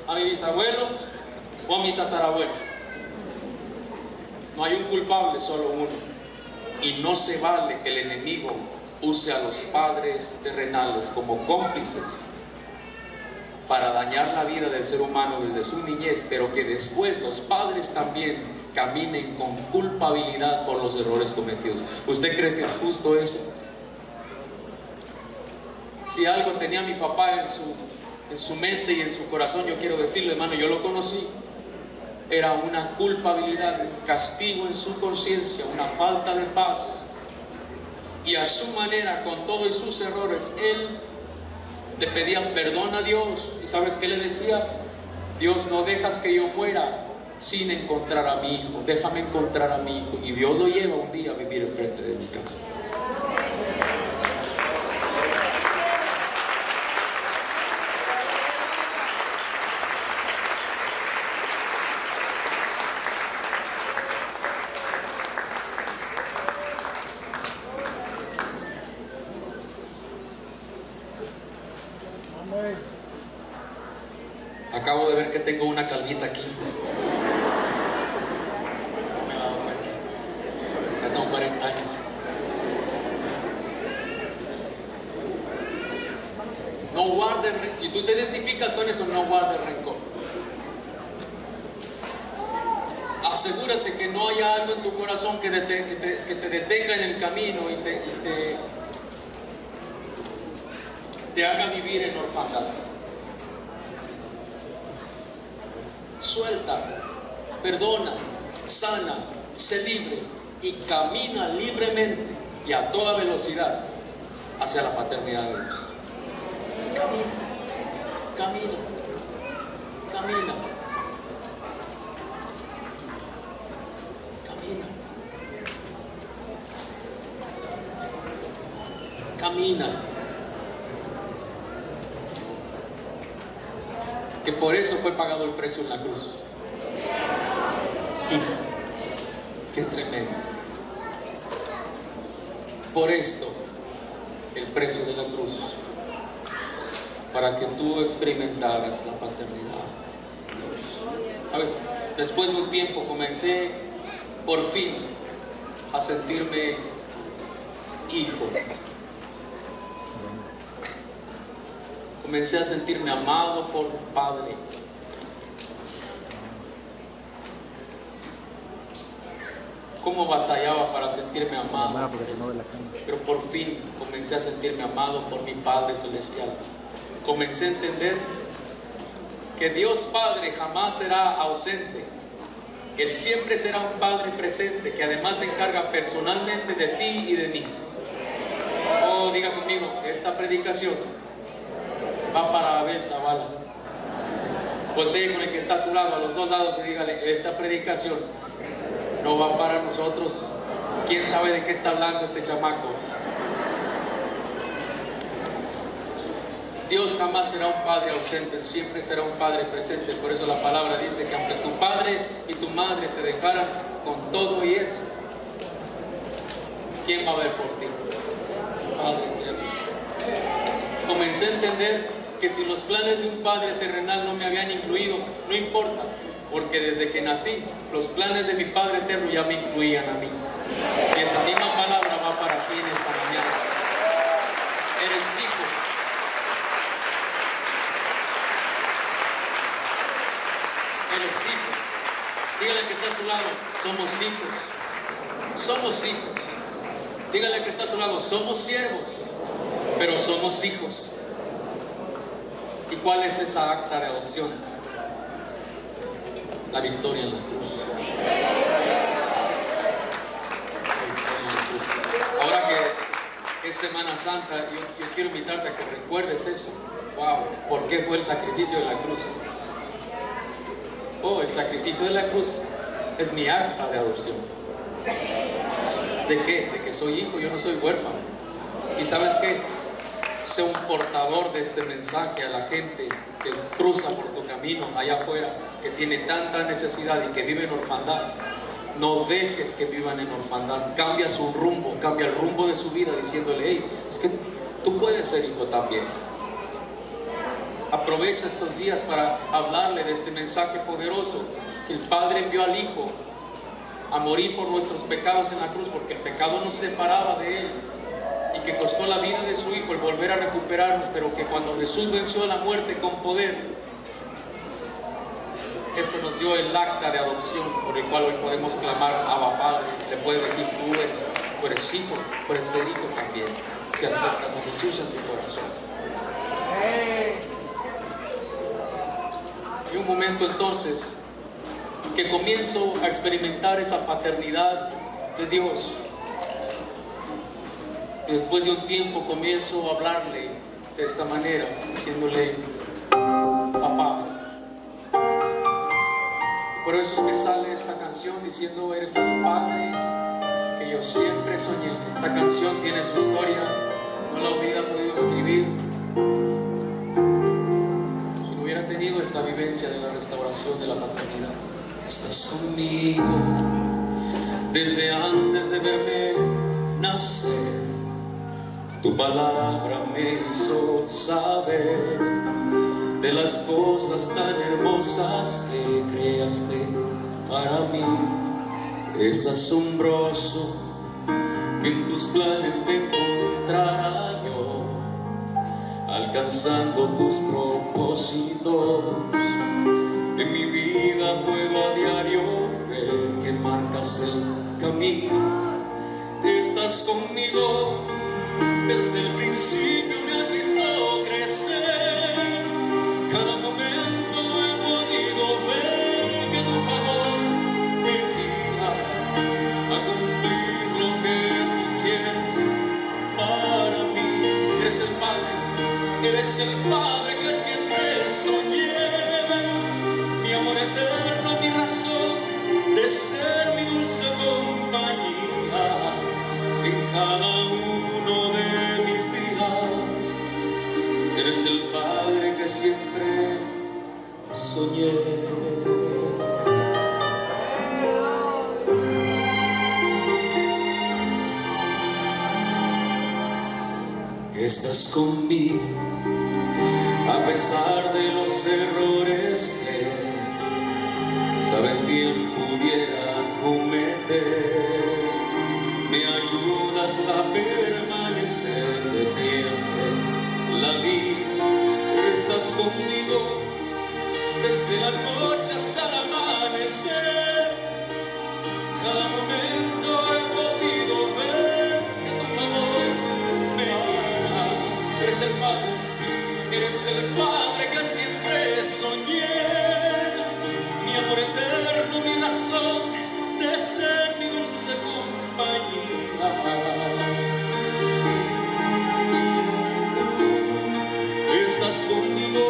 a mi bisabuelo o a mi tatarabuelo? No hay un culpable, solo uno. Y no se vale que el enemigo use a los padres terrenales como cómplices para dañar la vida del ser humano desde su niñez, pero que después los padres también caminen con culpabilidad por los errores cometidos. ¿Usted cree que es justo eso? Si algo tenía mi papá en su mente y en su corazón, yo quiero decirle, hermano, yo lo conocí, era una culpabilidad, un castigo en su conciencia, una falta de paz. Y a su manera, con todos sus errores, él le pedía perdón a Dios. ¿Y sabes qué le decía? Dios, no dejas que yo muera sin encontrar a mi hijo, déjame encontrar a mi hijo. Y Dios lo lleva un día a vivir enfrente de mi casa. Acabo de ver que tengo una calvita aquí. No me he dado cuenta. Ya tengo 40 años. No guardes rencor. Si tú te identificas con eso, no guardes rencor. Asegúrate que no haya algo en tu corazón que te detenga en el camino y te haga vivir en orfandad. Suelta, perdona, sana, sé libre y camina libremente y a toda velocidad hacia la paternidad de Dios. Camina, camina, camina, camina, camina. que por eso fue pagado el precio en la cruz. Qué tremendo. Por esto, el precio de la cruz, para que tú experimentaras la paternidad de Dios. ¿Sabes? Después de un tiempo comencé por fin a sentirme hijo. Comencé a sentirme amado por Padre. Cómo batallaba para sentirme amado, pero por fin comencé a sentirme amado por mi Padre Celestial. Comencé a entender que Dios Padre jamás será ausente. Él siempre será un Padre presente, que además se encarga personalmente de ti y de mí. Oh, diga conmigo, esta predicación va para Abel Zavala. Voltee con el que está a su lado, a los dos lados, y dígale, esta predicación no va para nosotros. ¿Quién sabe de qué está hablando este chamaco? Dios jamás será un padre ausente, Él siempre será un padre presente. Por eso la palabra dice que aunque tu padre y tu madre te dejaran con todo y eso, ¿quién va a ver por ti? Padre eterno. Comencé a entender que si los planes de un padre terrenal no me habían incluido, no importa, porque desde que nací, los planes de mi Padre eterno ya me incluían a mí. Y esa misma palabra va para ti en esta mañana. Eres hijo. Eres hijo. Dígale que está a su lado, somos hijos. Somos hijos. Dígale que está a su lado, somos siervos, pero somos hijos. ¿Y cuál es esa acta de adopción? La victoria en la cruz. Ahora que es Semana Santa, yo quiero invitarte a que recuerdes eso. Wow, ¿por qué fue el sacrificio de la cruz? Oh, el sacrificio de la cruz es mi acta de adopción. ¿De qué? De que soy hijo, yo no soy huérfano. ¿Y sabes qué? Sé un portador de este mensaje a la gente que cruza por tu camino allá afuera, que tiene tanta necesidad y que vive en orfandad. No dejes que vivan en orfandad. Cambia su rumbo, cambia el rumbo de su vida diciéndole, hey, es que tú puedes ser hijo también. Aprovecha estos días para hablarle de este mensaje poderoso, que el Padre envió al Hijo a morir por nuestros pecados en la cruz, porque el pecado nos separaba de Él, y que costó la vida de su Hijo el volver a recuperarnos, pero que cuando Jesús venció la muerte con poder, eso nos dio el acta de adopción por el cual hoy podemos clamar Abba Padre. Le puede decir, tú eres hijo, puedes ser hijo también si aceptas a Jesús en tu corazón. Y un momento entonces que comienzo a experimentar esa paternidad de Dios. Y después de un tiempo comienzo a hablarle de esta manera, diciéndole, papá. Por eso es que sale esta canción diciendo, eres el Padre que yo siempre soñé. Esta canción tiene su historia, no la hubiera podido escribir si no hubiera tenido esta vivencia de la restauración de la paternidad. Estás conmigo desde antes de verme nacer. Tu palabra me hizo saber de las cosas tan hermosas que creaste para mí. Es asombroso que en tus planes me encontrara yo, alcanzando tus propósitos. En mi vida puedo a diario ver que marcas el camino. Estás conmigo desde el principio, me has visto crecer. Cada momento he podido ver que tu favor me guía a cumplir lo que tú quieres para mí. Eres el Padre que siempre soñé, mi amor eterno, mi razón de ser, mi dulce compañía en cada uno de mis días. Eres el Padre que siempre soñé. Estás conmigo a pesar de los errores que sabes bien pudiera cometer. Me ayudas a permanecer de pie en la vida. Estás conmigo desde la noche hasta el amanecer. Cada momento he podido ver que tu favor me guía. Eres el Padre que siempre soñé. Mi amor eterno, mi razón de ser, mi dulce compañía. Estás conmigo,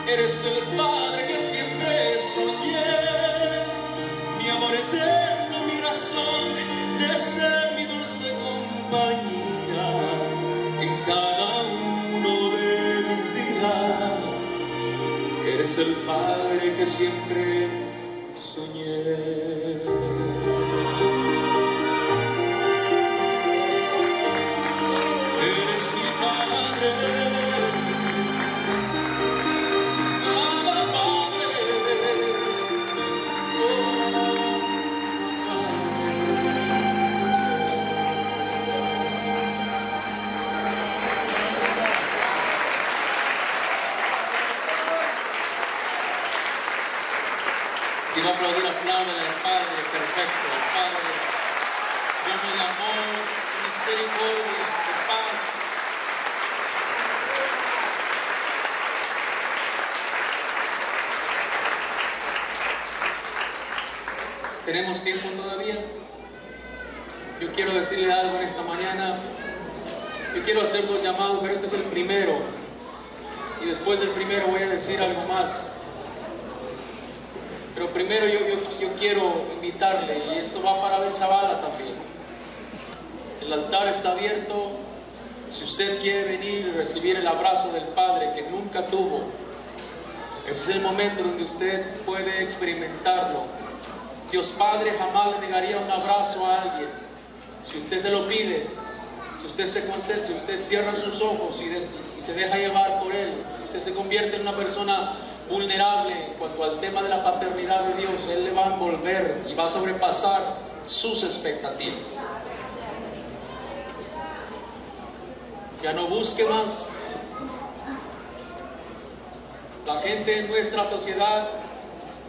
eres el Padre que siempre soñé. Mi amor eterno, mi razón de ser, mi dulce compañía. En cada uno de mis días, eres el Padre que siempre soñé. Eres mi Padre, Abba Padre. Si va a aplaudir, apláudale al Padre perfecto, al Padre lleno de amor, de misericordia, de paz. ¿Tenemos tiempo todavía? Yo quiero decirle algo en esta mañana. Yo quiero hacer dos llamados, pero este es el primero. Y después del primero voy a decir algo más. Pero primero yo quiero invitarle, y esto va para Bersabala también. El altar está abierto. Si usted quiere venir y recibir el abrazo del Padre que nunca tuvo, ese es el momento donde usted puede experimentarlo. Dios Padre jamás le negaría un abrazo a alguien. Si usted se lo pide, si usted se concentra, si usted cierra sus ojos y se deja llevar por Él, si usted se convierte en una persona vulnerable en cuanto al tema de la paternidad de Dios, Él le va a envolver y va a sobrepasar sus expectativas. Ya no busque más. La gente en nuestra sociedad,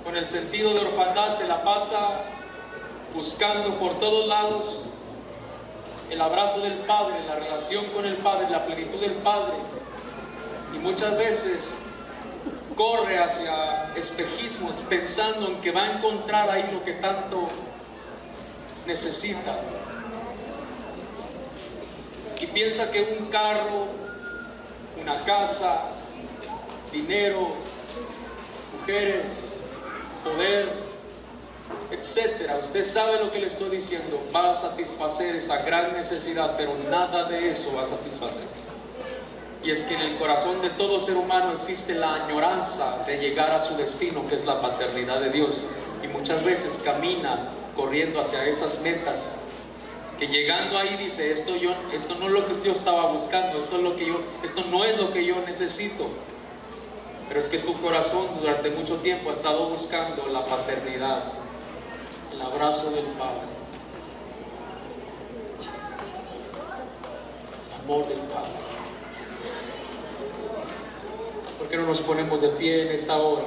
con el sentido de orfandad, se la pasa buscando por todos lados el abrazo del Padre, la relación con el Padre, la plenitud del Padre, y muchas veces corre hacia espejismos pensando en que va a encontrar ahí lo que tanto necesita, y piensa que un carro, una casa, dinero, mujeres, poder, etcétera, usted sabe lo que le estoy diciendo, va a satisfacer esa gran necesidad, pero nada de eso va a satisfacer. Y es que en el corazón de todo ser humano existe la añoranza de llegar a su destino, que es la paternidad de Dios, y muchas veces camina corriendo hacia esas metas, que llegando ahí dice, esto no es lo que yo estaba buscando, esto no es lo que yo necesito. Pero es que tu corazón durante mucho tiempo ha estado buscando la paternidad, el abrazo del Padre, el amor del Padre. ¿Por qué no nos ponemos de pie en esta hora?